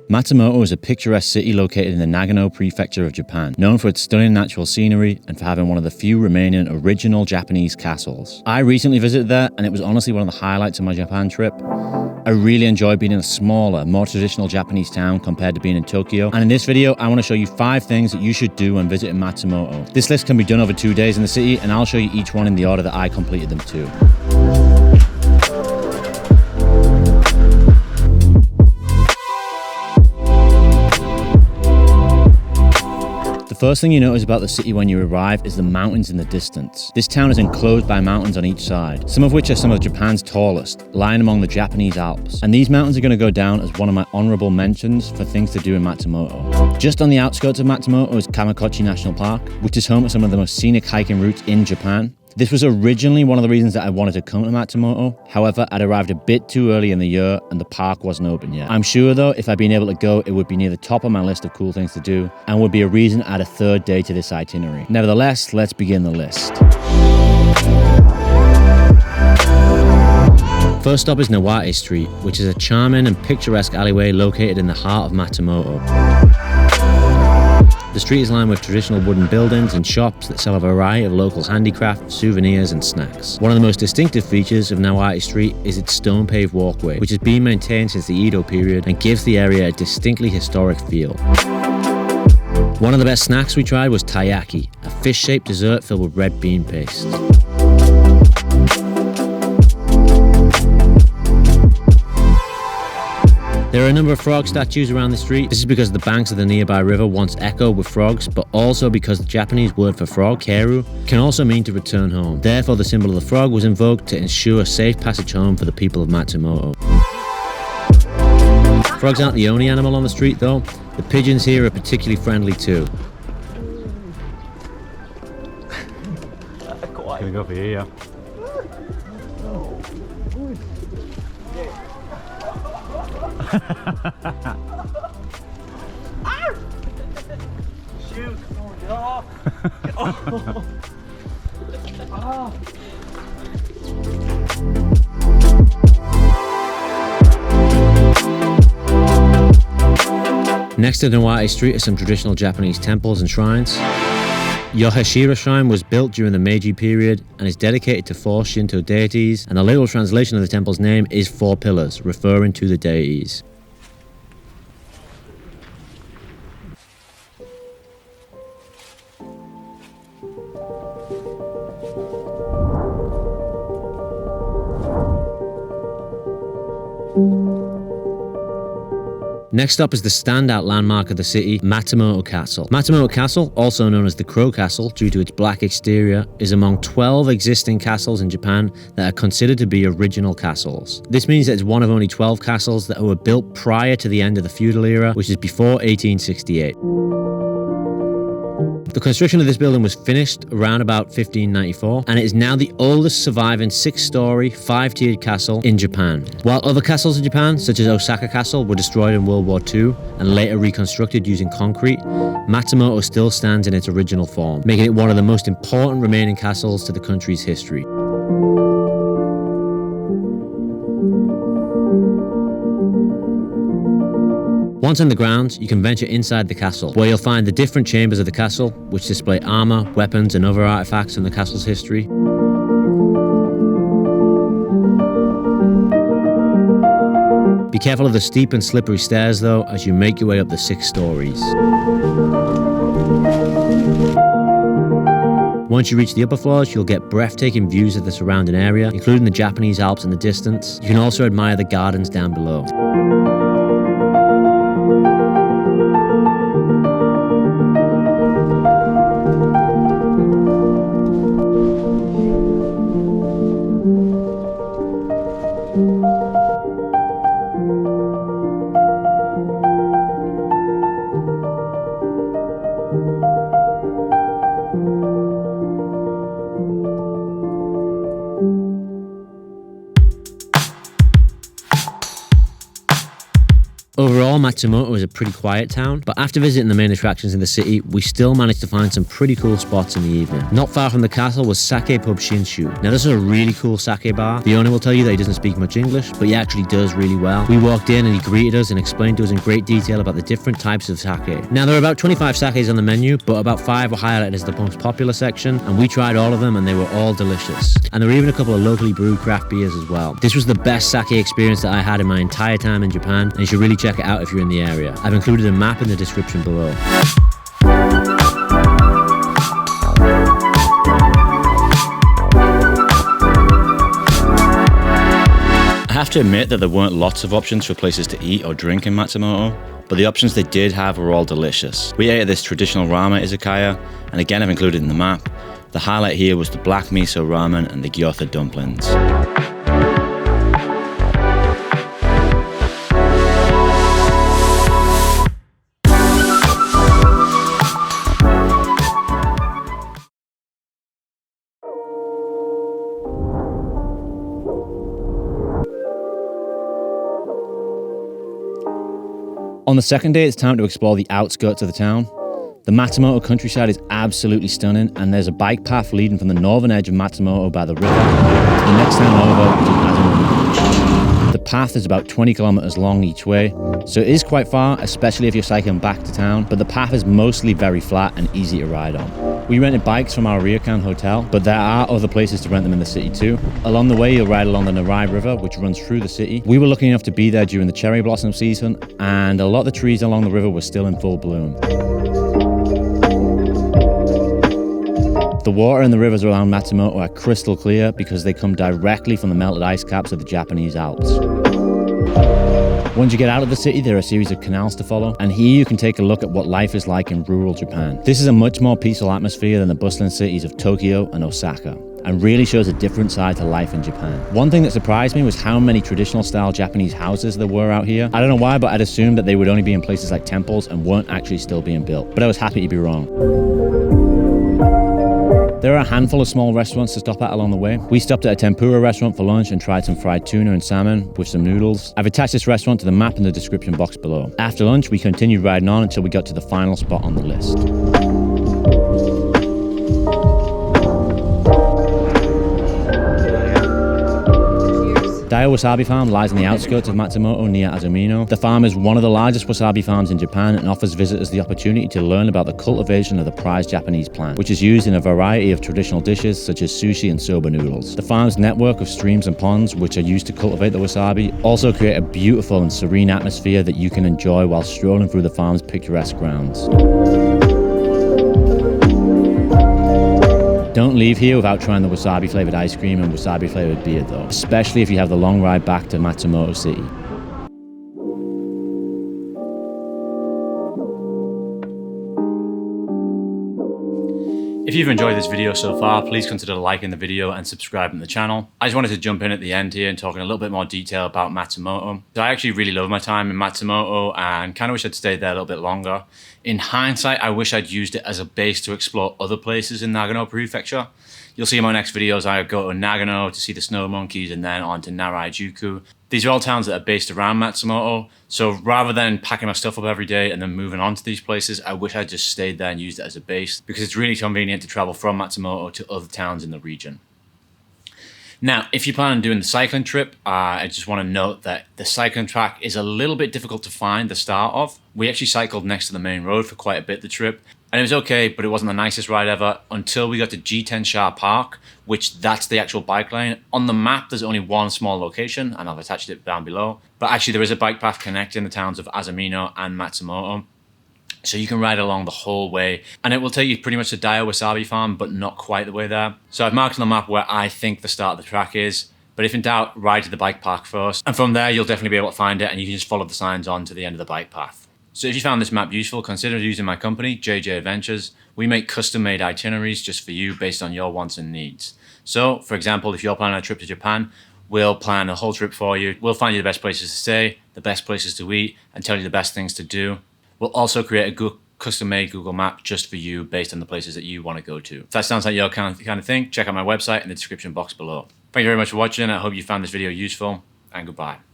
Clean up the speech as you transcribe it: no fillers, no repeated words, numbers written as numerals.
Matsumoto is a picturesque city located in the Nagano prefecture of Japan, known for its stunning natural scenery and for having one of the few remaining original Japanese castles. I recently visited there and it was honestly one of the highlights of my Japan trip. I really enjoyed being in a smaller, more traditional Japanese town compared to being in Tokyo. And in this video, I want to show you 5 things that you should do when visiting Matsumoto. This list can be done over 2 days in the city, and I'll show you each one in the order that I completed them too. The first thing you notice about the city when you arrive is the mountains in the distance. This town is enclosed by mountains on each side, some of which are some of Japan's tallest, lying among the Japanese Alps. And these mountains are going to go down as one of my honorable mentions for things to do in Matsumoto. Just on the outskirts of Matsumoto is Kamakochi National Park, which is home to some of the most scenic hiking routes in Japan. This was originally one of the reasons that I wanted to come to Matsumoto. However, I'd arrived a bit too early in the year and the park wasn't open yet. I'm sure though, if I'd been able to go, it would be near the top of my list of cool things to do and would be a reason to add a 3rd day to this itinerary. Nevertheless, let's begin the list. First stop is Nawate Street, which is a charming and picturesque alleyway located in the heart of Matsumoto. The street is lined with traditional wooden buildings and shops that sell a variety of local handicrafts, souvenirs and snacks. One of the most distinctive features of Nawate Street is its stone-paved walkway, which has been maintained since the Edo period and gives the area a distinctly historic feel. One of the best snacks we tried was taiyaki, a fish-shaped dessert filled with red bean paste. There are a number of frog statues around the street. This is because the banks of the nearby river once echoed with frogs, but also because the Japanese word for frog, keru, can also mean to return home. Therefore, the symbol of the frog was invoked to ensure safe passage home for the people of Matsumoto. Frogs aren't the only animal on the street though. The pigeons here are particularly friendly too. Gonna go for you, yeah. Shoot! Get off! Get off! Ah. Next to Nawate Street are some traditional Japanese temples and shrines. Yoshihira Shrine was built during the Meiji period and is dedicated to 4 Shinto deities, and the literal translation of the temple's name is 4 pillars, referring to the deities. Next up is the standout landmark of the city, Matsumoto Castle. Matsumoto Castle, also known as the Crow Castle due to its black exterior, is among 12 existing castles in Japan that are considered to be original castles. This means that it's one of only 12 castles that were built prior to the end of the feudal era, which is before 1868. The construction of this building was finished around about 1594, and it is now the oldest surviving 6-story, 5-tiered castle in Japan. While other castles in Japan, such as Osaka Castle, were destroyed in World War II and later reconstructed using concrete, Matsumoto still stands in its original form, making it one of the most important remaining castles to the country's history. Once on the grounds, you can venture inside the castle, where you'll find the different chambers of the castle, which display armor, weapons, and other artifacts from the castle's history. Be careful of the steep and slippery stairs though, as you make your way up the 6 stories. Once you reach the upper floors, you'll get breathtaking views of the surrounding area, including the Japanese Alps in the distance. You can also admire the gardens down below. Overall, Matsumoto is a pretty quiet town, but after visiting the main attractions in the city, we still managed to find some pretty cool spots in the evening. Not far from the castle was Sake Pub Shinshu. Now this is a really cool sake bar. The owner will tell you that he doesn't speak much English, but he actually does really well. We walked in and he greeted us and explained to us in great detail about the different types of sake. Now there are about 25 sakes on the menu, but about 5 were highlighted as the most popular section, and we tried all of them and they were all delicious. And there were even a couple of locally brewed craft beers as well. This was the best sake experience that I had in my entire time in Japan, and you should really check it out if you're in the area. I've included a map in the description below. I have to admit that there weren't lots of options for places to eat or drink in Matsumoto, but the options they did have were all delicious. We ate at this traditional ramen izakaya, and again I've included in the map. The highlight here was the black miso ramen and the gyotha dumplings. On the second day, it's time to explore the outskirts of the town. The Matsumoto Countryside is absolutely stunning, and there's a bike path leading from the northern edge of Matsumoto by the river to the next town over, which is Azumino. The path is about 20 kilometers long each way, so it is quite far, especially if you're cycling back to town, but the path is mostly very flat and easy to ride on. We rented bikes from our ryokan hotel, but there are other places to rent them in the city too. Along the way, you'll ride along the Nawate River, which runs through the city. We were lucky enough to be there during the cherry blossom season, and a lot of the trees along the river were still in full bloom. The water in the rivers around Matsumoto are crystal clear because they come directly from the melted ice caps of the Japanese Alps. Once you get out of the city, there are a series of canals to follow, and here you can take a look at what life is like in rural Japan. This is a much more peaceful atmosphere than the bustling cities of Tokyo and Osaka, and really shows a different side to life in Japan. One thing that surprised me was how many traditional style Japanese houses there were out here. I don't know why, but I'd assumed that they would only be in places like temples and weren't actually still being built, but I was happy to be wrong. There are a handful of small restaurants to stop at along the way. We stopped at a tempura restaurant for lunch and tried some fried tuna and salmon with some noodles. I've attached this restaurant to the map in the description box below. After lunch, we continued riding on until we got to the final spot on the list. Daio Wasabi Farm lies on the outskirts of Matsumoto near Azumino. The farm is one of the largest wasabi farms in Japan and offers visitors the opportunity to learn about the cultivation of the prized Japanese plant, which is used in a variety of traditional dishes such as sushi and soba noodles. The farm's network of streams and ponds, which are used to cultivate the wasabi, also create a beautiful and serene atmosphere that you can enjoy while strolling through the farm's picturesque grounds. Don't leave here without trying the wasabi flavored ice cream and wasabi flavored beer though, especially if you have the long ride back to Matsumoto City. If you've enjoyed this video so far, please consider liking the video and subscribing to the channel. I just wanted to jump in at the end here and talk in a little bit more detail about Matsumoto. So I actually really love my time in Matsumoto and kind of wish I'd stayed there a little bit longer. In hindsight, I wish I'd used it as a base to explore other places in Nagano Prefecture. You'll see in my next videos, I go to Nagano to see the snow monkeys and then on to Narayajuku. These are all towns that are based around Matsumoto, so rather than packing my stuff up every day and then moving on to these places, I wish I'd just stayed there and used it as a base because it's really convenient to travel from Matsumoto to other towns in the region. Now, if you plan on doing the cycling trip, I just want to note that the cycling track is a little bit difficult to find the start of. We actually cycled next to the main road for quite a bit the trip, and it was okay, but it wasn't the nicest ride ever until we got to G10 Shah Park, which that's the actual bike lane. On the map, there's only one small location, and I've attached it down below. But actually, there is a bike path connecting the towns of Azumino and Matsumoto. So you can ride along the whole way, and it will take you pretty much to Daio Wasabi Farm, but not quite the way there. So I've marked on the map where I think the start of the track is, but if in doubt, ride to the bike park first. And from there, you'll definitely be able to find it, and you can just follow the signs on to the end of the bike path. So if you found this map useful, consider using my company, JJ Adventures. We make custom-made itineraries just for you based on your wants and needs. So, for example, if you're planning a trip to Japan, we'll plan a whole trip for you. We'll find you the best places to stay, the best places to eat, and tell you the best things to do. We'll also create a good custom-made Google map just for you based on the places that you want to go to. If that sounds like your kind of thing, check out my website in the description box below. Thank you very much for watching. I hope you found this video useful, and goodbye.